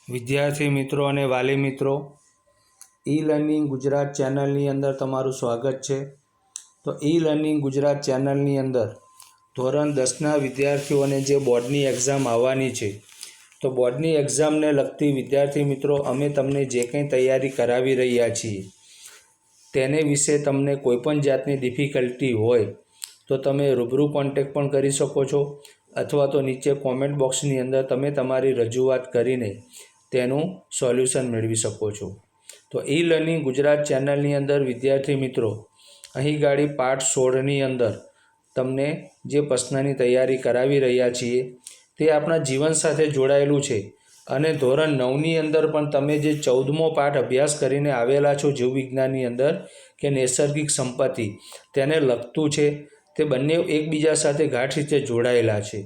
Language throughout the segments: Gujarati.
વિદ્યાર્થી મિત્રો અને વાલી મિત્રો, ઈ લર્નિંગ ગુજરાત ચેનલની અંદર તમારું સ્વાગત છે। તો ઈ લર્નિંગ ગુજરાત ચેનલની અંદર ધોરણ 10ના વિદ્યાર્થીઓને જે બોર્ડની એક્ઝામ આવવાની છે, તો બોર્ડની એક્ઝામને લગતી વિદ્યાર્થી મિત્રો અમે તમને જે કંઈ તૈયારી કરાવી રહ્યા છીએ તેને વિશે તમને કોઈપણ જાતની ડિફિકલ્ટી હોય તો તમે રૂબરૂ કોન્ટેક્ટ પણ કરી શકો છો, અથવા તો નીચે કોમેન્ટ બોક્સની અંદર તમે તમારી રજૂઆત કરીને તેનું સોલ્યુશન મેળવી શકો છો। તો ઈ લર્નિંગ ગુજરાત ચેનલની અંદર વિદ્યાર્થી મિત્રો અહીં ગાડી પાઠ 16ની અંદર તમને જે પ્રશ્નની તૈયારી કરાવી રહ્યા છીએ તે આપણા જીવન સાથે જોડાયેલું છે, અને ધોરણ 9ની અંદર પણ તમે જે 14મો પાઠ અભ્યાસ કરીને આવેલા છો જીવવિજ્ઞાનની અંદર કે નૈસર્ગિક સંપત્તિ, તેને લગતું છે। તે બંને એકબીજા સાથે ગાઢ રીતે જોડાયેલા છે।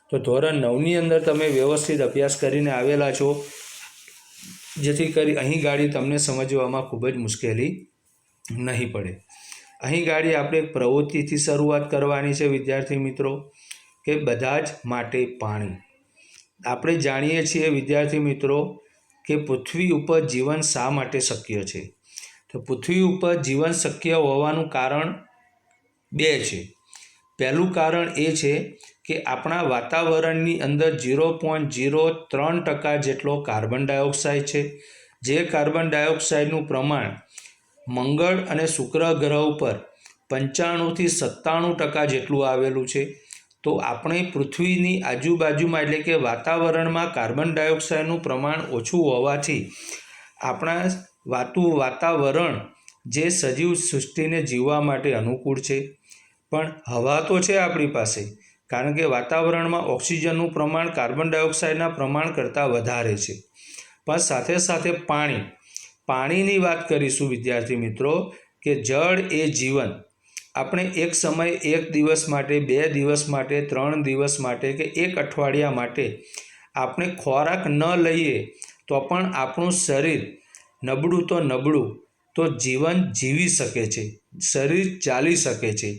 તો ધોરણ 9ની અંદર તમે વ્યવસ્થિત અભ્યાસ કરીને આવેલા છો, જેથી કરી અહીં ગાડી તમને સમજવામાં ખૂબ જ મુશ્કેલી નહીં પડે। અહીં ગાડી આપણે એક પ્રવૃત્તિથી શરૂઆત કરવાની છે વિદ્યાર્થી મિત્રો, કે બધા જ માટે પાણી। આપણે જાણીએ છીએ વિદ્યાર્થી મિત્રો કે પૃથ્વી ઉપર જીવન શા માટે શક્ય છે? તો પૃથ્વી ઉપર જીવન શક્ય હોવાનું કારણ બે છે। પહેલું કારણ એ છે કે આપણા વાતાવરણની અંદર 0.03% જેટલો કાર્બન ડાયોક્સાઇડ છે, જે કાર્બન ડાયોક્સાઇડનું પ્રમાણ મંગળ અને શુક્ર ગ્રહ ઉપર 95થી 97% જેટલું આવેલું છે। તો આપણે પૃથ્વીની આજુબાજુમાં એટલે કે વાતાવરણમાં કાર્બન ડાયોક્સાઇડનું પ્રમાણ ઓછું હોવાથી આપણા વાતાવરણ જે સજીવ સૃષ્ટિને જીવવા માટે અનુકૂળ છે, પણ હવા તો છે આપણી પાસે, કારણ કે વાતાવરણમાં ઓક્સિજનનું પ્રમાણ કાર્બન ડાયોક્સાઇડના પ્રમાણ કરતાં વધારે છે, પણ સાથે સાથે પાણીની વાત કરીશું વિદ્યાર્થી મિત્રો, કે જળ એ જીવન। આપણે એક સમય 1 દિવસ માટે, 2 દિવસ માટે, 3 દિવસ માટે કે 1 અઠવાડિયા માટે આપણે ખોરાક ન લઈએ તો પણ આપણું શરીર નબળું તો જીવન જીવી શકે છે, શરીર ચાલી શકે છે,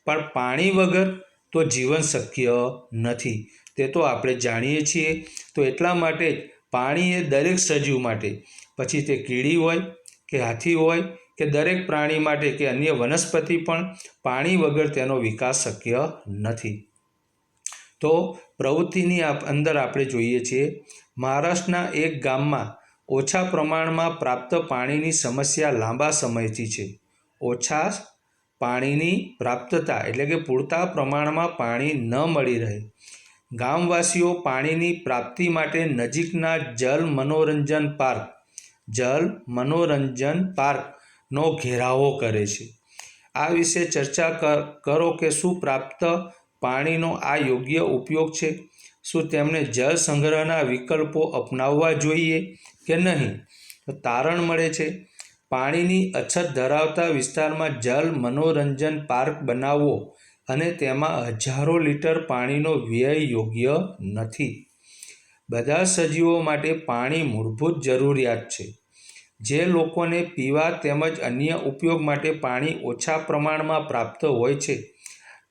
પણ પાણી વગર તો જીવન શક્ય નથી, તે તો આપણે જાણીએ છીએ। તો એટલા માટે પાણી એ દરેક સજીવ માટે, પછી તે કીડી હોય કે હાથી હોય કે દરેક પ્રાણી માટે કે અન્ય વનસ્પતિ પણ પાણી વગર તેનો વિકાસ શક્ય નથી। તો પ્રવૃત્તિની અંદર આપણે જોઈએ છીએ, મહારાષ્ટ્રના એક ગામમાં ઓછા પ્રમાણમાં પ્રાપ્ત પાણીની સમસ્યા લાંબા સમયથી છે। ઓછા પાણીની પ્રાપ્તતા એટલે કે પૂરતા પ્રમાણમાં પાણી ન મળી રહે, ગામવાસીઓ પાણીની પ્રાપ્તિ માટે નજીકના જલ મનોરંજન પાર્કનો ઘેરાવો કરે છે। આ વિશે ચર્ચા કરો કે શું પ્રાપ્ત પાણીનો આ યોગ્ય ઉપયોગ છે? શું તેમણે જળ સંગ્રહના વિકલ્પો અપનાવવા જોઈએ કે નહીં? તો તારણ મળે છે, પાણીની અછત ધરાવતા વિસ્તારમાં જળ મનોરંજન પાર્ક બનાવવો અને તેમાં હજારો લીટર પાણીનો વ્યય યોગ્ય નથી। બધા સજીવો માટે પાણી મૂળભૂત જરૂરિયાત છે। જે લોકોને પીવા તેમજ અન્ય ઉપયોગ માટે પાણી ઓછા પ્રમાણમાં પ્રાપ્ત હોય છે,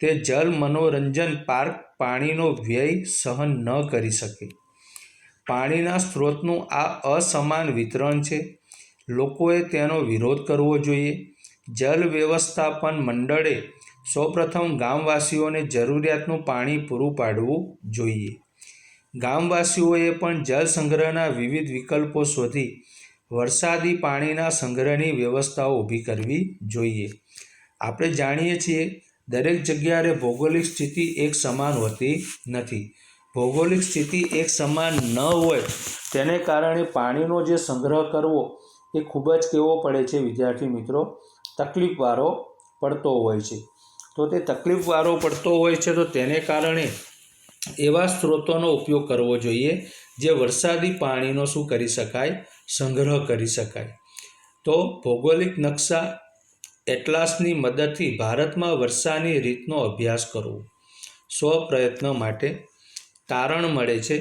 તે જળ મનોરંજન પાર્ક પાણીનો વ્યય સહન ન કરી શકે। પાણીના સ્ત્રોતનું આ અસમાન વિતરણ છે, લોકોએ તેનો વિરોધ કરવો જોઈએ। જલ વ્યવસ્થાપન મંડળે સૌપ્રથમ ગામવાસીઓને જરૂરિયાતનું પાણી પૂરું પાડવું જોઈએ। ગામવાસીઓએ પણ જળ સંગ્રહના વિવિધ વિકલ્પો શોધી વરસાદી પાણીના સંગ્રહની વ્યવસ્થાઓ ઊભી કરવી જોઈએ। આપણે જાણીએ છીએ, દરેક જગ્યાએ ભૌગોલિક સ્થિતિ એક સમાન હોતી નથી। ભૌગોલિક સ્થિતિ એક સમાન ન હોય તેને કારણે પાણીનો જે સંગ્રહ કરવો એ ખૂબ જ કેવો પડે છે વિદ્યાર્થી મિત્રો, તકલીફવાળો પડતો હોય છે। તો તે તકલીફવાળો પડતો હોય છે, તો તેને કારણે એવા સ્ત્રોતોનો ઉપયોગ કરવો જોઈએ જે વરસાદી પાણીનો શું કરી શકાય? સંગ્રહ કરી શકાય। તો ભૌગોલિક નકશા એટલાસની મદદથી ભારતમાં વર્ષાની રીતનો અભ્યાસ કરવો। પ્રયત્ન માટે તારણ મળે છે,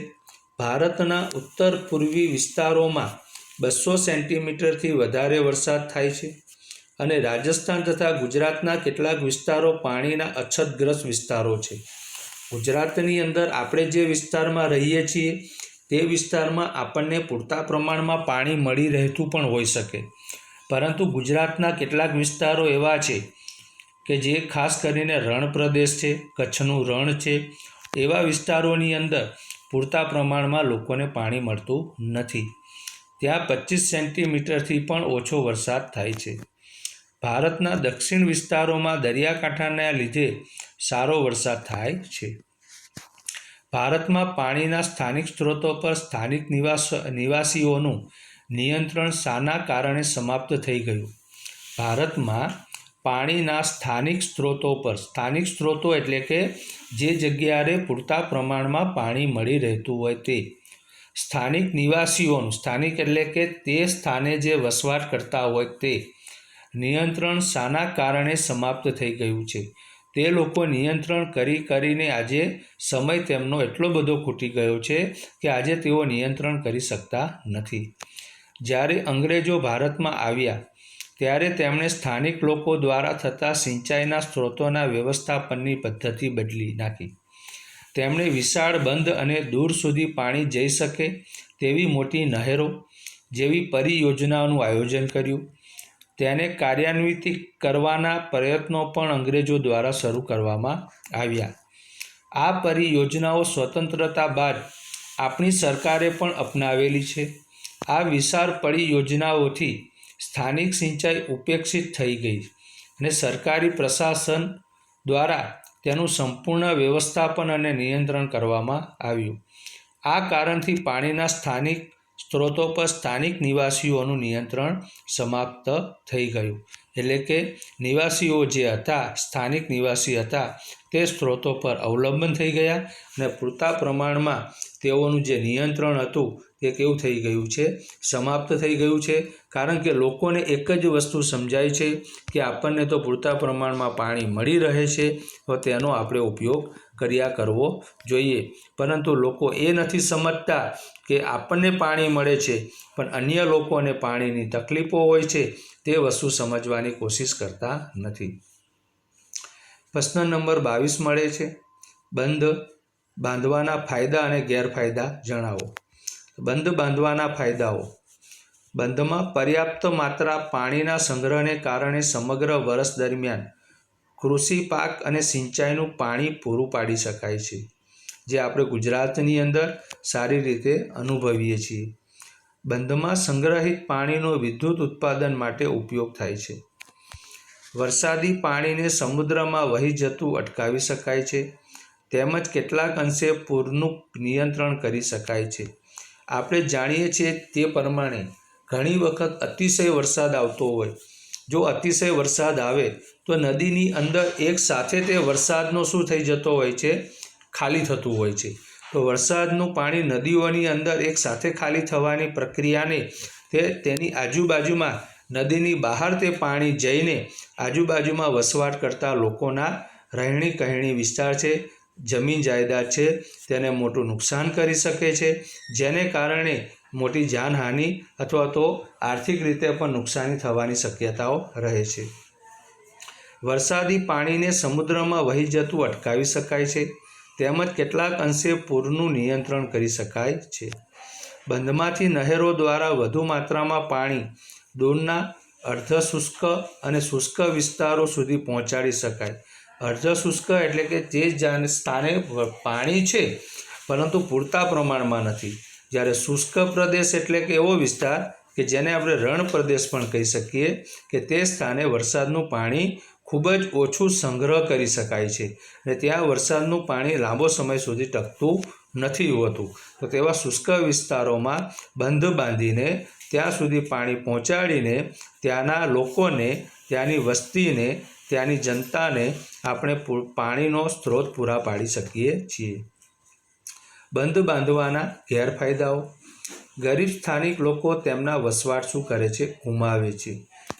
ભારતના ઉત્તર પૂર્વી વિસ્તારોમાં 200 સેન્ટીમીટરથી વધારે વરસાદ થાય છે, અને રાજસ્થાન તથા ગુજરાતના કેટલાક વિસ્તારો પાણીના અછતગ્રસ્ત વિસ્તારો છે। ગુજરાતની અંદર આપણે જે વિસ્તારમાં રહીએ છીએ તે વિસ્તારમાં આપણને પૂરતા પ્રમાણમાં પાણી મળી રહેતું પણ હોઈ શકે, પરંતુ ગુજરાતના કેટલાક વિસ્તારો એવા છે કે જે ખાસ કરીને રણ પ્રદેશ છે, કચ્છનું રણ છે, એવા વિસ્તારોની અંદર પૂરતા પ્રમાણમાં લોકોને પાણી મળતું નથી. ત્યાં 25 સેન્ટીમીટરથી પણ ઓછો વરસાદ થાય છે. ભારતના દક્ષિણ વિસ્તારોમાં દરિયાકાંઠાના લીધે સારો વરસાદ થાય છે. ભારતમાં પાણીના સ્થાનિક સ્ત્રોતો પર સ્થાનિક નિવાસીઓનું નિયંત્રણ શાના કારણે સમાપ્ત થઈ ગયું? ભારતમાં પાણીના સ્થાનિક સ્ત્રોતો પર, સ્થાનિક સ્ત્રોતો એટલે કે જે જગ્યાએ પૂરતા પ્રમાણમાં પાણી મળી રહેતું હોય તે, સ્થાનિક નિવાસીઓનું, સ્થાનિક એટલે કે તે સ્થાને જે વસવાટ કરતા હોય તે નિયંત્રણ શાના કારણે સમાપ્ત થઈ ગયું છે? તે લોકો નિયંત્રણ કરીને આજે સમય તેમનો એટલો બધો ખૂટી ગયો છે કે આજે તેઓ નિયંત્રણ કરી શકતા નથી. જ્યારે અંગ્રેજો ભારતમાં આવ્યા ત્યારે તેમણે સ્થાનિક લોકો દ્વારા થતા સિંચાઈના સ્ત્રોતોના વ્યવસ્થાપનની પદ્ધતિ બદલી નાખી. તેમણે વિશાળ બંધ અને દૂર સુધી પાણી જઈ શકે તેવી મોટી નહેરો જેવી પરિયોજનાઓનું આયોજન કર્યું. તેને કાર્યાન્વિત કરવાના પ્રયત્નો પણ અંગ્રેજો દ્વારા શરૂ કરવામાં આવ્યા. આ પરિયોજનાઓ સ્વતંત્રતા બાદ આપણી સરકારે પણ અપનાવેલી છે. આ વિશાળ પરિયોજનાઓથી સ્થાનિક સિંચાઈ ઉપેક્ષિત થઈ ગઈ અને સરકારી પ્રશાસન દ્વારા તેનું સંપૂર્ણ વ્યવસ્થાપન અને નિયંત્રણ કરવામાં આવ્યું. આ કારણથી પાણીના સ્થાનિક સ્ત્રોતો પર સ્થાનિક નિવાસીઓનું નિયંત્રણ સમાપ્ત થઈ ગયું. એટલે કે નિવાસીઓ જે હતા, સ્થાનિક નિવાસી હતા, તે સ્ત્રોતો પર અવલંબન થઈ ગયા અને પૂરતા પ્રમાણમાં તેઓનું જે નિયંત્રણ હતું તે કેવું થઈ ગયું છે? સમાપ્ત થઈ ગયું છે. કારણ કે લોકોને એક જ વસ્તુ સમજાય છે કે આપણને તો પૂરતા પ્રમાણમાં પાણી મળી રહે છે, તો તેનો આપણે ઉપયોગ કર્યા કરવો જોઈએ. પરંતુ લોકો એ નથી સમજતા કે આપણને પાણી મળે છે પણ અન્ય લોકોને પાણીની તકલીફો હોય છે, તે વસ્તુ સમજવાની કોશિશ કરતા નથી. પ્રશ્ન નંબર 22 મળે છે, બંધ બાંધવાના ફાયદા અને ગેરફાયદા જણાવો. બંધ બાંધવાના ફાયદાઓ. બંધમાં પર્યાપ્ત માત્રા પાણીના સંગ્રહને કારણે સમગ્ર વર્ષ દરમિયાન કૃષિ પાક અને સિંચાઈનું પાણી પૂરું પાડી શકાય છે, જે આપણે ગુજરાતની અંદર સારી રીતે અનુભવીએ છીએ. બંધમાં સંગ્રહિત પાણીનો વિદ્યુત ઉત્પાદન માટે ઉપયોગ થાય છે. વરસાદી પાણીને સમુદ્રમાં વહી જતું અટકાવી શકાય છે, તેમજ કેટલાક અંશે પૂરનું નિયંત્રણ કરી શકાય છે. આપણે જાણીએ છીએ તે પ્રમાણે ઘણી વખત અતિશય વરસાદ આવતો હોય. જો અતિશય વરસાદ આવે તો નદીની અંદર એક સાથે તે વરસાદનો શું થઈ જતો હોય છે? ખાલી થતું હોય છે. તો વરસાદનું પાણી નદીઓની અંદર એક સાથે ખાલી થવાની પ્રક્રિયાને તેની આજુબાજુમાં, નદીની બહાર તે પાણી જઈને આજુબાજુમાં વસવાટ કરતા લોકોના રહેણી કહેણી વિસ્તાર છે, જમીન જાયદાદ છે, તેને મોટું નુકસાન કરી શકે છે, જેને કારણે મોટી જાનહાનિ અથવા તો આર્થિક રીતે પણ નુકસાની થવાની શક્યતાઓ રહે છે. વરસાદી પાણીને સમુદ્રમાં વહી જતું અટકાવી શકાય છે, તેમજ કેટલાક અંશે પૂરનું નિયંત્રણ કરી શકાય છે. બંધમાંથી નહેરો દ્વારા વધુ માત્રામાં પાણી દૂરના અર્ધ શુષ્ક અને શુષ્ક વિસ્તારો સુધી પહોંચાડી શકાય. અર્ધ શુષ્ક એટલે કે જે સ્થાને પાણી છે પરંતુ પૂરતા પ્રમાણમાં નથી. જ્યારે શુષ્ક પ્રદેશ એટલે કે એવો વિસ્તાર કે જેને આપણે રણ પ્રદેશ પણ કહી શકીએ કે તે સ્થાને વરસાદનું પાણી ખૂબ જ ઓછું સંગ્રહ કરી શકાય છે અને ત્યાં વરસાદનું પાણી લાંબો સમય સુધી ટકતું નથી હોતું. તો તેવા શુષ્ક વિસ્તારોમાં બંધ બાંધીને ત્યાં સુધી પાણી પહોંચાડીને ત્યાંના લોકોને, ત્યાંની વસ્તીને, ત્યાંની જનતાને આપણે પાણીનો સ્ત્રોત પૂરા પાડી શકીએ છીએ. બંધ બાંધવાના ગેરફાયદાઓ. ગરીબ સ્થાનિક લોકો તેમના વસવાટ શું કરે છે? ગુમાવે છે.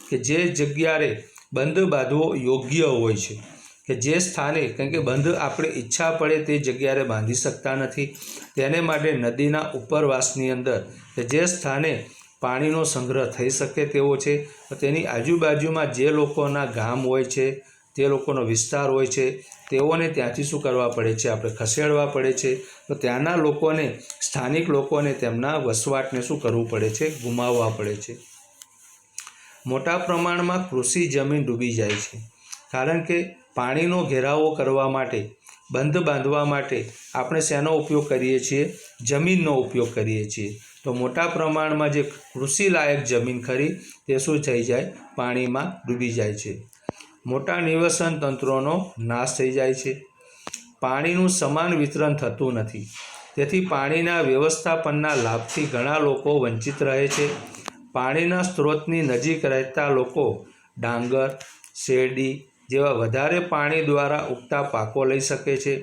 કે જે જગ્યાએ બંધ બાંધવો યોગ્ય હોય છે, કે જે સ્થાને, કારણ કે બંધ આપણે ઈચ્છા પડે તે જગ્યાએ બાંધી શકતા નથી, તેને માટે નદીના ઉપરવાસની અંદર કે જે સ્થાને પાણીનો સંગ્રહ થઈ શકે તેવો છે, તેની આજુબાજુમાં જે લોકોના ગામ હોય છે, તે લોકોનો વિસ્તાર હોય છે તેઓને ત્યાંથી શું કરવા પડે છે, આપણે ખસેડવા પડે છે. તો ત્યાંના લોકોને, સ્થાનિક લોકોને તેમના વસવાટને શું કરવું પડે છે, ગુમાવવા પડે છે. મોટા પ્રમાણમાં કૃષિ જમીન ડૂબી જાય છે, કારણ કે પાણીનો ઘેરાવો કરવા માટે, બંધ બાંધવા માટે આપણે શેનો ઉપયોગ કરીએ છીએ, જમીનનો ઉપયોગ કરીએ છીએ. તો મોટા પ્રમાણમાં જે કૃષિલાયક જમીન ખરી તે શું થઈ જાય, પાણીમાં ડૂબી જાય છે. મોટા નિવસન તંત્રોનો નાશ થઈ જાય છે. પાણીનું સમાન વિતરણ થતું નથી, તેથી પાણીના વ્યવસ્થાપનના લાભથી ઘણા લોકો વંચિત રહે છે. પાણીના સ્ત્રોતની નજીક રહેતા લોકો ડાંગર, શેરડી જેવા વધારે પાણી દ્વારા ઉગતા પાકો લઈ શકે છે,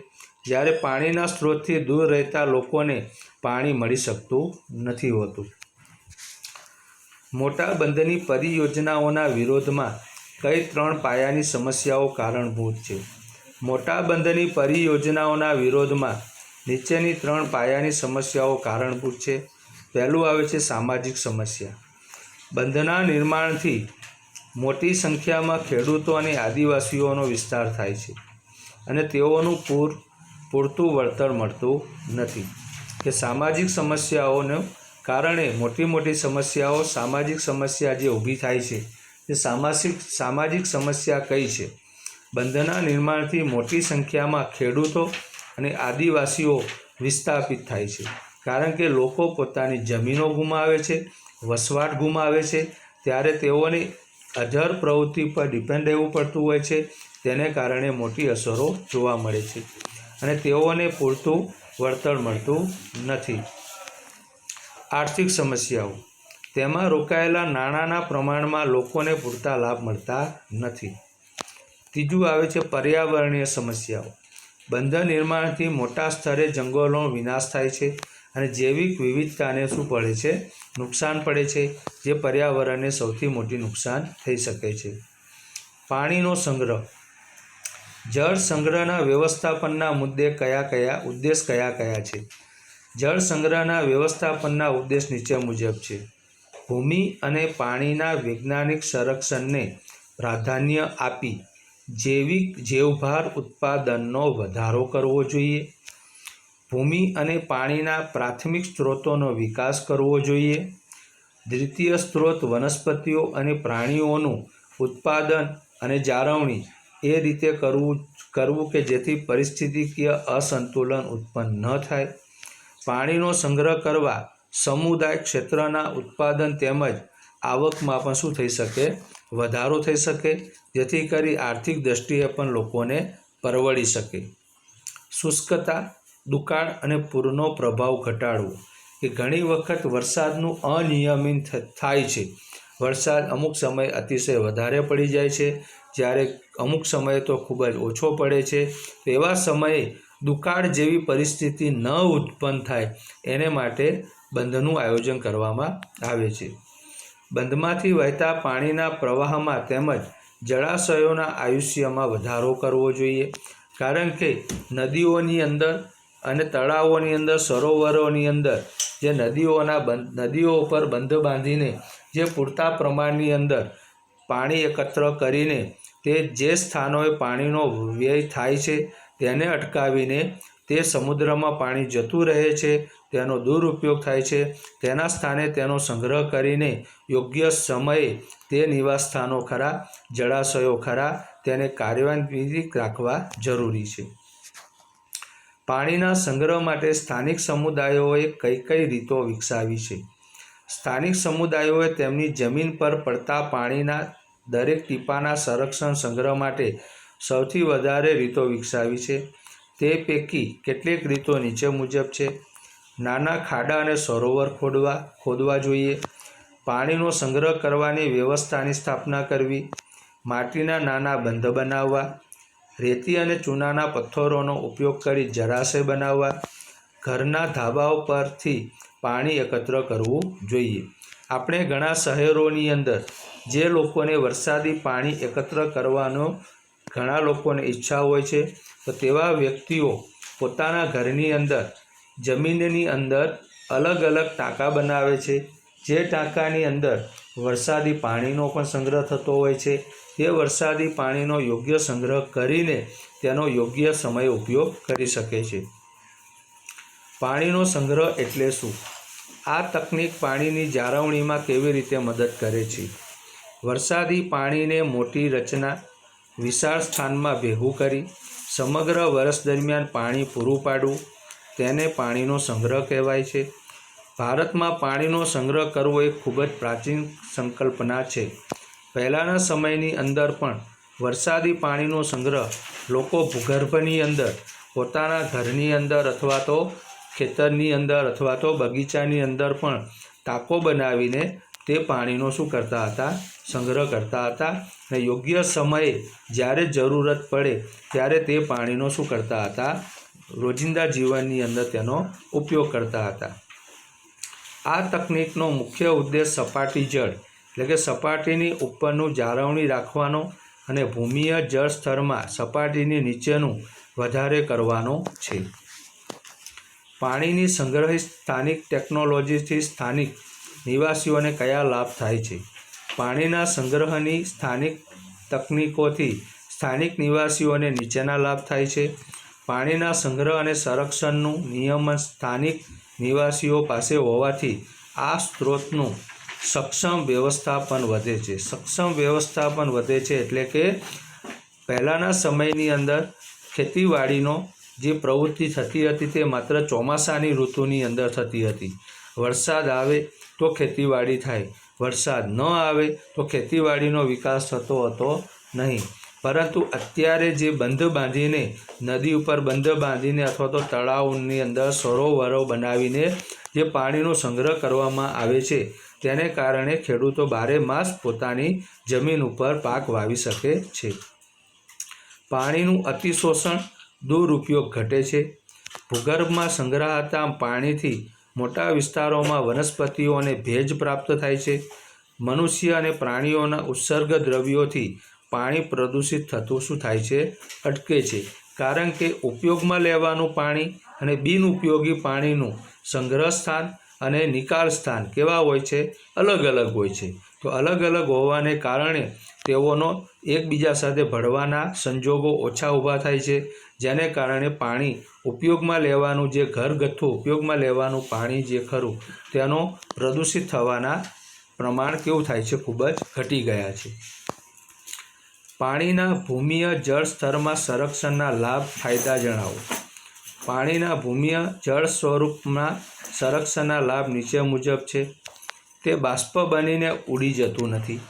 જ્યારે પાણીના સ્ત્રોતથી દૂર રહેતા લોકોને પાણી મળી શકતું નથી હોતું. મોટા બંધની પરિયોજનાઓના વિરોધમાં કઈ 3 પાયાની સમસ્યાઓ કારણભૂત છે? મોટા બંધની પરિયોજનાઓના વિરોધમાં નીચેની 3 પાયાની સમસ્યાઓ કારણભૂત છે. પહેલું આવે છે સામાજિક સમસ્યા. બંધના નિર્માણથી મોટી સંખ્યામાં ખેડૂતો અને આદિવાસીઓનો વિસ્તાર થાય છે અને તેઓનું પૂરતું વળતર મળતું નથી. કે સામાજિક સમસ્યાઓને કારણે મોટી સમસ્યાઓ, સામાજિક સમસ્યા જે ઊભી થાય છે તે સામાજિક સમસ્યા કઈ છે? બંધના નિર્માણથી મોટી સંખ્યામાં ખેડૂતો અને આદિવાસીઓ વિસ્થાપિત થાય છે, કારણ કે લોકો પોતાની જમીનો ગુમાવે છે, વસવાટ ગુમાવે છે, ત્યારે તેઓને અધર પ્રવૃત્તિ પર ડિપેન્ડ રહેવું પડતું હોય છે. તેને કારણે મોટી અસરો જોવા મળે છે અને તેઓને પૂરતું વળતર મળતું નથી. આર્થિક સમસ્યાઓ. તેમાં રોકાયેલા નાણાંના પ્રમાણમાં લોકોને પૂરતા લાભ મળતા નથી. ત્રીજું આવે છે પર્યાવરણીય સમસ્યાઓ. બંધ નિર્માણથી મોટા સ્તરે જંગલોનો વિનાશ થાય છે અને જૈવિક વિવિધતાને શું પડે છે, નુકસાન પડે છે, જે પર્યાવરણને સૌથી મોટી નુકસાન થઈ શકે છે. પાણીનો સંગ્રહ. જળ સંગ્રહના વ્યવસ્થાપનના મુદ્દે ઉદ્દેશ કયા છે? જળ સંગ્રહના વ્યવસ્થાપનના ઉદ્દેશ નીચે મુજબ છે. ભૂમિ અને પાણીના વૈજ્ઞાનિક સંરક્ષણને પ્રાધાન્ય આપી જૈવભાર ઉત્પાદનનો વધારો કરવો જોઈએ. ભૂમિ અને પાણીના પ્રાથમિક સ્ત્રોતોનો વિકાસ કરવો જોઈએ. દ્વિતીય સ્ત્રોત વનસ્પતિઓ અને પ્રાણીઓનું ઉત્પાદન અને જાળવણી એ રીતે કરવું કે જેથી પરિસ્થિતિકીય અસંતુલન ઉત્પન્ન ન થાય. પાણીનો સંગ્રહ કરવા સમુદાય ક્ષેત્રના ઉત્પાદન તેમજ આવકમાં પણ શું થઈ શકે, વધારો થઈ શકે, જેથી કરી આર્થિક દ્રષ્ટિએ પણ લોકોને પરવડી શકે. શુષ્કતા, દુકાળ અને પૂરનો પ્રભાવ ઘટાડવો. કે ઘણી વખત વરસાદનું અનિયમિત થાય છે. વરસાદ અમુક સમયે અતિશય વધારે પડી જાય છે, જ્યારે અમુક સમયે તો ખૂબ જ ઓછો પડે છે. તો એવા સમયે દુકાળ જેવી પરિસ્થિતિ ન ઉત્પન્ન થાય એને માટે બંધનું આયોજન કરવામાં આવે છે. બંધમાંથી વહેતા પાણીના પ્રવાહમાં તેમજ જળાશયોના આયુષ્યમાં વધારો કરવો જોઈએ, કારણ કે નદીઓની અંદર અને તળાવોની અંદર, સરોવરોની અંદર જે નદીઓ ઉપર બંધ બાંધીને જે પૂરતા પ્રમાણની અંદર પાણી એકત્ર કરીને તે જે સ્થાનોએ પાણીનો વ્યય થાય છે તેને અટકાવીને તે સમુદ્રમાં પાણી જતું રહે છે, તેનો દુરુપયોગ થાય છે, તેના સ્થાને તેનો સંગ્રહ કરીને યોગ્ય સમયે તે નિવાસ સ્થાનો ખરા, જળાશયો ખરા, તેને કાર્યાન્વિત રાખવા જરૂરી છે. પાણીના સંગ્રહ માટે સ્થાનિક સમુદાયોએ કઈ રીતો વિકસાવી છે? સ્થાનિક સમુદાયોએ તેમની જમીન પર પડતા પાણીના દરેક ટીપાના સંરક્ષણ સંગ્રહ માટે સૌથી વધારે રીતો વિકસાવી છે. તે પૈકી કેટલીક રીતો નીચે મુજબ છે. નાના ખાડા અને સરોવર ખોદવા જોઈએ. પાણીનો સંગ્રહ કરવાની વ્યવસ્થાની સ્થાપના કરવી. માટીના નાના બંધ બનાવવા. રેતી અને ચૂનાના પથ્થરોનો ઉપયોગ કરી જળાશય બનાવવા. ઘરના ધાબાઓ પરથી પાણી એકત્ર કરવું જોઈએ. આપણે ઘણા શહેરોની અંદર જે લોકોને વરસાદી પાણી એકત્ર કરવાનો ઘણા લોકોને ઈચ્છા હોય છે, તો તેવા વ્યક્તિઓ પોતાના ઘરની અંદર, જમીનની અંદર અલગ અલગ ટાંકા બનાવે છે. જે ટાંકાની અંદર વરસાદી પાણીનો પણ સંગ્રહ થતો હોય છે, તે વરસાદી પાણીનો યોગ્ય સંગ્રહ કરીને તેનો યોગ્ય સમયે ઉપયોગ કરી શકે છે. પાણીનો સંગ્રહ એટલે શું? આ તકનીક પાણીની જાળવણીમાં કેવી રીતે મદદ કરે છે? વરસાદી પાણીને મોટી રચના વિશાળ સ્થાનમાં ભેગું કરી સમગ્ર વર્ષ દરમિયાન પાણી પૂરું પાડવું તેને પાણીનો સંગ્રહ કહેવાય છે. ભારતમાં પાણીનો સંગ્રહ કરવો એ ખૂબ જ પ્રાચીન સંકલ્પના છે. પહેલાંના સમયની અંદર પણ વરસાદી પાણીનો સંગ્રહ લોકો ભૂગર્ભની અંદર, પોતાના ઘરની અંદર અથવા તો ખેતરની અંદર અથવા તો બગીચાની અંદર પણ ટાંકો બનાવીને તે પાણીનો શું કરતા હતા? સંગ્રહ કરતા હતા. અને યોગ્ય સમયે જ્યારે જરૂરત પડે ત્યારે તે પાણીનો શું કરતા હતા? રોજિંદા જીવનની અંદર તેનો ઉપયોગ કરતા હતા. આ તકનીકનો મુખ્ય ઉદ્દેશ સપાટી જળ એટલે કે સપાટીની ઉપરનું જાળવણી રાખવાનો અને ભૂમિય જળ સ્તરમાં સપાટીની નીચેનું વધારે કરવાનો છે. પાણીની સંગ્રહિત સ્થાનિક ટેકનોલોજીથી સ્થાનિક નિવાસીઓને કયા લાભ થાય છે? પાણીના સંગ્રહની સ્થાનિક તકનીકોથી સ્થાનિક નિવાસીઓને નીચેના લાભ થાય છે. પાણીના સંગ્રહ અને સંરક્ષણનું નિયમન સ્થાનિક નિવાસીઓ પાસે હોવાથી આ સ્ત્રોતનું સક્ષમ વ્યવસ્થાપન વધે છે. સક્ષમ વ્યવસ્થાપન વધે છે એટલે કે પહેલાંના સમયની અંદર ખેતીવાડીનો જે પ્રવૃત્તિ થતી હતી તે માત્ર ચોમાસાની ઋતુની અંદર થતી હતી. વરસાદ આવે તો ખેતીવાડી થાય, વરસાદ ન આવે તો ખેતીવાડીનો વિકાસ થતો હતો નહીં. પરંતુ અત્યારે જે બંધ બાંધીને, નદી ઉપર બંધ બાંધીને અથવા તો તળાવની અંદર સરોવરો બનાવીને જે પાણીનો સંગ્રહ કરવામાં આવે છે તેને કારણે ખેડૂતો બારે માસ પોતાની જમીન ઉપર પાક વાવી શકે છે. પાણીનું અતિશોષણ, દુરુપયોગ ઘટે છે. ભૂગર્ભમાં સંગ્રહાતા પાણીથી મોટા વિસ્તારોમાં વનસ્પતિઓને ભેજ પ્રાપ્ત થાય છે. મનુષ્ય અને પ્રાણીઓના ઉત્સર્ગ દ્રવ્યોથી પાણી પ્રદૂષિત થતું શું થાય છે? અટકે છે. કારણ કે ઉપયોગમાં લેવાનું પાણી અને બિનઉપયોગી પાણીનું સંગ્રહ સ્થાન અને નિકાલ સ્થાન કેવા હોય છે? અલગ અલગ હોય છે. તો અલગ અલગ હોવાને કારણે તેઓનો એકબીજા સાથે ભળવાના સંજોગો ઓછા ઊભા થાય છે, જેને કારણે પાણી ઉપયોગમાં લેવાનું જે ઘરગથ્થુ ઉપયોગમાં લેવાનું પાણી જે ખરું તેનો પ્રદૂષિત થવાના પ્રમાણ કેવું થાય છે? ખૂબ જ ઘટી ગયા છે. પાણીના ભૂમિય જળ સ્તરમાં સંરક્ષણના લાભ ફાયદા જણાવો. પાણીના ભૂમિય જળ સ્વરૂપમાં સંરક્ષણના લાભ નીચે મુજબ છે. તે બાષ્પ બનીને ઉડી જતું નથી.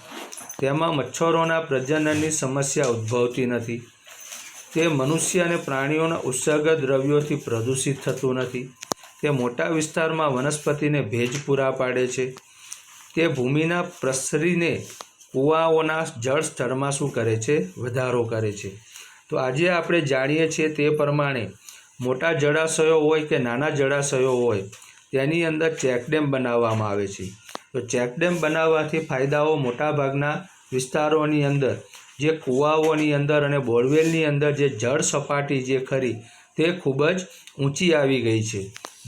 તેમાં મચ્છરોના પ્રજનનની સમસ્યા ઉદ્ભવતી નથી. તે મનુષ્ય અને પ્રાણીઓના ઉત્સર્ગ દ્રવ્યોથી પ્રદૂષિત થતું નથી. તે મોટા વિસ્તારમાં વનસ્પતિને ભેજ પૂરા પાડે છે. તે ભૂમિના પ્રસરીને કૂવાઓના જળ સ્તરમાં શું કરે છે? વધારો કરે છે. તો આજે આપણે જાણીએ છીએ તે પ્રમાણે મોટા જળાશયો હોય કે નાના જળાશયો હોય તેની અંદર ચેકડેમ બનાવવામાં આવે છે. તો ચેકડેમ બનાવવાથી ફાયદાઓ મોટાભાગના વિસ્તારોની અંદર જે કૂવાઓની અંદર અને બોરવેલની અંદર જે જળ સપાટી જે ખરી તે ખૂબ જ ઊંચી આવી ગઈ છે,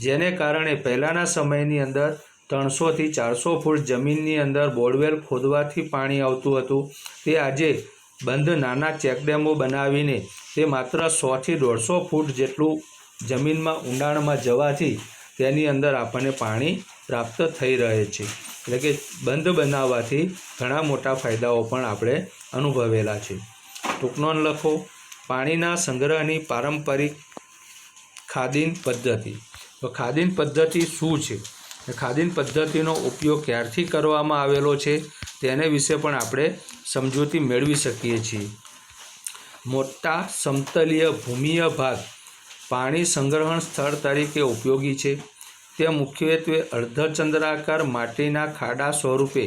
જેને કારણે પહેલાંના સમયની અંદર 300થી 400 ફૂટ જમીનની અંદર બોરવેલ ખોદવાથી પાણી આવતું હતું. તે આજે બંધ નાના ચેકડેમો બનાવીને તે માત્ર 100થી 150 ફૂટ જેટલું જમીનમાં ઊંડાણમાં જવાથી તેની અંદર આપણને પાણી પ્રાપ્ત થઈ રહે છે. એટલે કે બંધ બનાવવાથી ઘણા મોટા ફાયદાઓ પણ આપણે અનુભવેલા છે. ટૂંકનોંધ લખો. પાણીના સંગ્રહની પારંપરિક ખાદીન પદ્ધતિ. તો ખાદીન પદ્ધતિ શું છે? ખાદીન પદ્ધતિનો ઉપયોગ ક્યારથી કરવામાં આવેલો છે તેને વિશે પણ આપણે સમજૂતી મેળવી શકીએ છીએ. મોટા સમતલીય ભૂમિય ભાગ પાણી સંગ્રહણ સ્થળ તરીકે ઉપયોગી છે. તે મુખ્યત્વે અર્ધચંદ્રાકાર માટીના ખાડા સ્વરૂપે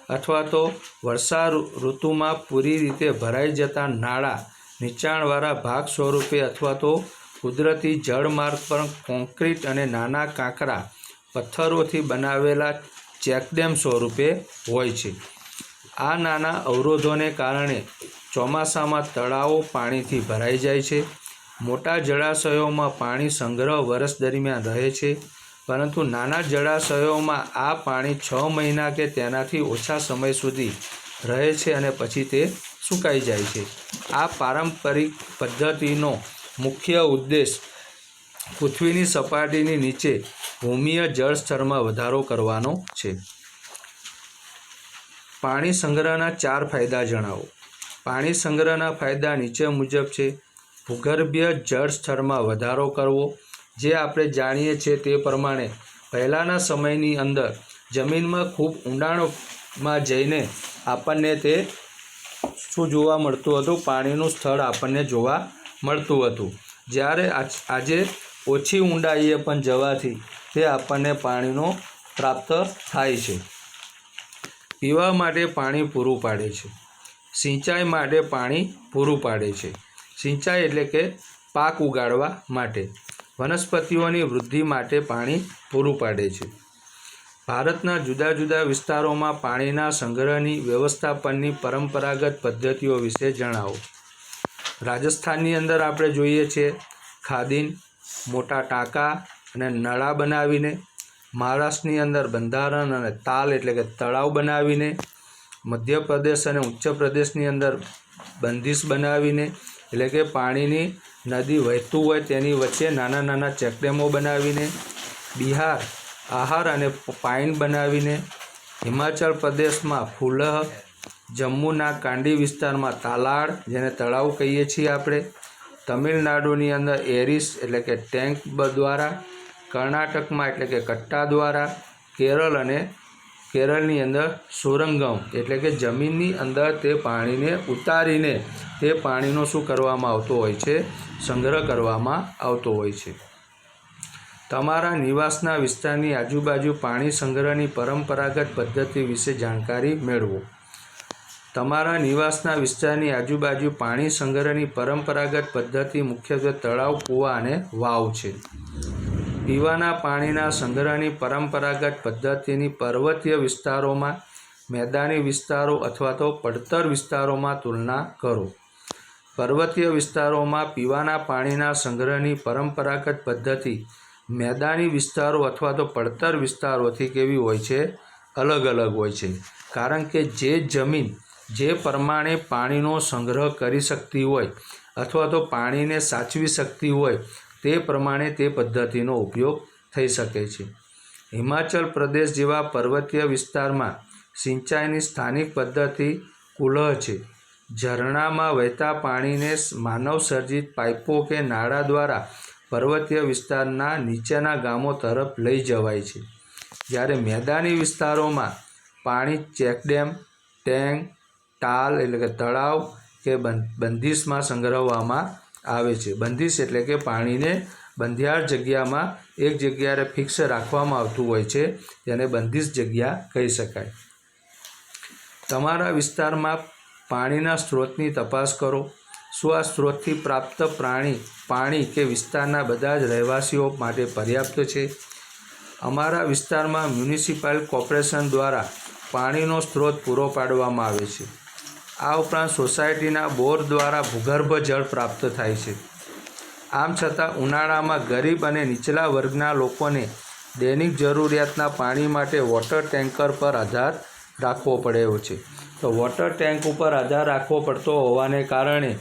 અથવા તો વર્ષા ઋતુમાં પૂરી રીતે ભરાઈ જતા નાળા નીચાણવાળા ભાગ સ્વરૂપે અથવા તો કુદરતી જળમાર્ગ પર કોન્ક્રીટ અને નાના કાંકરા પથ્થરોથી બનાવેલા ચેકડેમ સ્વરૂપે હોય છે. આ નાના અવરોધોને કારણે ચોમાસામાં તળાવો પાણીથી ભરાઈ જાય છે. મોટા જળાશયોમાં પાણી સંગ્રહ વર્ષ દરમિયાન રહે છે, પરંતુ નાના જળાશયોમાં આ પાણી 6 મહિના કે તેનાથી ઓછા સમય સુધી રહે છે અને પછી તે સુકાઈ જાય છે. આ પારંપરિક પદ્ધતિનો મુખ્ય ઉદ્દેશ પૃથ્વીની સપાટીની નીચે ભૂમિય જળ સ્તરમાં વધારો કરવાનો છે. પાણી સંગ્રહના 4 ફાયદા જણાવો. પાણી સંગ્રહના ફાયદા નીચે મુજબ છે. ભૂગર્ભીય જળ સ્તરમાં વધારો કરવો. જે આપણે જાણીએ છીએ તે પ્રમાણે પહેલાંના સમયની અંદર જમીનમાં ખૂબ ઊંડાણમાં જઈને આપણને તે શું જોવા મળતું હતું? પાણીનું સ્થળ આપણને જોવા મળતું હતું. જ્યારે આજે ઓછી ઊંડાઈએ પણ જવાથી તે આપણને પાણીનો પ્રાપ્ત થાય છે. પીવા માટે પાણી પૂરું પાડે છે. સિંચાઈ માટે પાણી પૂરું પાડે છે. સિંચાઈ એટલે કે પાક ઉગાડવા માટે. વનસ્પતિઓની વૃદ્ધિ માટે પાણી પૂરું પાડે છે. ભારતના જુદા જુદા વિસ્તારોમાં પાણીના સંગ્રહની વ્યવસ્થાપનની પરંપરાગત પદ્ધતિઓ વિશે જણાવો. રાજસ્થાનની અંદર આપણે જોઈએ છીએ ખાદીન, મોટા ટાંકા અને નળા બનાવીને. મહારાષ્ટ્રની અંદર બંધારણ અને તાલ એટલે કે તળાવ બનાવીને. મધ્યપ્રદેશ અને ઉત્તર પ્રદેશની અંદર બંધીશ બનાવીને એટલે કે પાણીની નદી વહેતું હોય તેની વચ્ચે નાના નાના ચેકડેમો બનાવીને. બિહાર આહાર અને પાઇન બનાવીને. હિમાચલ પ્રદેશમાં ફુલહ, જમ્મુના કાંડી વિસ્તારમાં તાલાળ જેને તળાવ કહીએ છીએ આપણે. તમિલનાડુની અંદર એરિસ એટલે કે ટેન્ક દ્વારા. કર્ણાટકમાં એટલે કે કટ્ટા દ્વારા. કેરળની અંદર સુરંગમ એટલે કે જમીનની અંદર તે પાણીને ઉતારીને તે પાણીનો શું કરવામાં આવતો હોય છે? સંગ્રહ કરવામાં આવતો હોય છે. તમારા નિવાસના વિસ્તારની આજુબાજુ પાણી સંગ્રહની પરંપરાગત પદ્ધતિ વિશે જાણકારી મેળવો. તમારા નિવાસના વિસ્તારની આજુબાજુ પાણી સંગ્રહની પરંપરાગત પદ્ધતિ મુખ્યત્વે તળાવ, કૂવા અને વાવ છે. પીવાના પાણીના સંગ્રહની પરંપરાગત પદ્ધતિની પર્વતીય વિસ્તારોમાં, મેદાની વિસ્તારો અથવા તો પડતર વિસ્તારોમાં તુલના કરો. પર્વતીય વિસ્તારોમાં પીવાના પાણીના સંગ્રહની પરંપરાગત પદ્ધતિ મેદાની વિસ્તારો અથવા તો પડતર વિસ્તારોથી કેવી હોય છે? અલગ અલગ હોય છે. કારણ કે જે જમીન જે પ્રમાણે પાણીનો સંગ્રહ કરી શકતી હોય અથવા તો પાણીને સાચવી શકતી હોય તે પ્રમાણે તે પદ્ધતિનો ઉપયોગ થઈ શકે છે. હિમાચલ પ્રદેશ જેવા પર્વતીય વિસ્તારમાં સિંચાઈની સ્થાનિક પદ્ધતિ કુલહ છે. ઝરણામાં વહેતા પાણીને માનવ સર્જિત પાઇપો કે નાળા દ્વારા પર્વતીય વિસ્તારના નીચેના ગામો તરફ લઈ જવાય છે. જ્યારે મેદાની વિસ્તારોમાં પાણી ચેકડેમ, ટેન્ક, ટાલ એટલે કે તળાવ કે બંધીશમાં સંગ્રહવામાં આવે છે. બંધીશ એટલે કે પાણીને બંધિયાળ જગ્યામાં એક જગ્યાએ ફિક્સ રાખવામાં આવતું હોય છે તેને બંધીશ જગ્યા કહી શકાય. તમારા વિસ્તારમાં પાણીના સ્ત્રોતની તપાસ કરો. શું આ સ્ત્રોતથી પ્રાપ્ત પાણી કે વિસ્તારના બધા જ રહેવાસીઓ માટે પર્યાપ્ત છે? અમારા વિસ્તારમાં મ્યુનિસિપલ કોર્પોરેશન દ્વારા પાણીનો સ્ત્રોત પૂરો પાડવામાં આવે છે. આ ઉપરાંત સોસાયટીના બોર દ્વારા ભૂગર્ભ જળ પ્રાપ્ત થાય છે. આમ છતાં ઉનાળામાં ગરીબ અને નીચલા વર્ગના લોકોને દૈનિક જરૂરિયાતના પાણી માટે વોટર ટેન્કર પર આધાર રાખવો પડ્યો છે. તો વોટર ટેન્ક ઉપર આધાર રાખવો પડતો હોવાને કારણે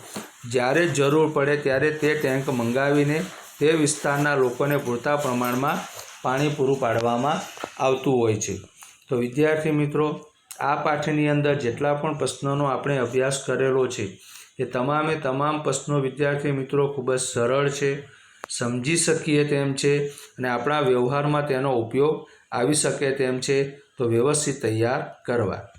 જ્યારે જરૂર પડે ત્યારે તે ટેન્ક મંગાવીને તે વિસ્તારના લોકોને પૂરતા પ્રમાણમાં પાણી પૂરું પાડવામાં આવતું હોય છે. તો વિદ્યાર્થી મિત્રો, આ પાઠની અંદર જેટલા પણ પ્રશ્નોનો આપણે અભ્યાસ કરેલો છે એ તમામે તમામ પ્રશ્નો વિદ્યાર્થી મિત્રો ખૂબ જ સરળ છે, સમજી શકીએ તેમ છે અને આપણા વ્યવહારમાં તેનો ઉપયોગ આવી શકે તેમ છે. તો વ્યવસ્થિત તૈયાર કરવા.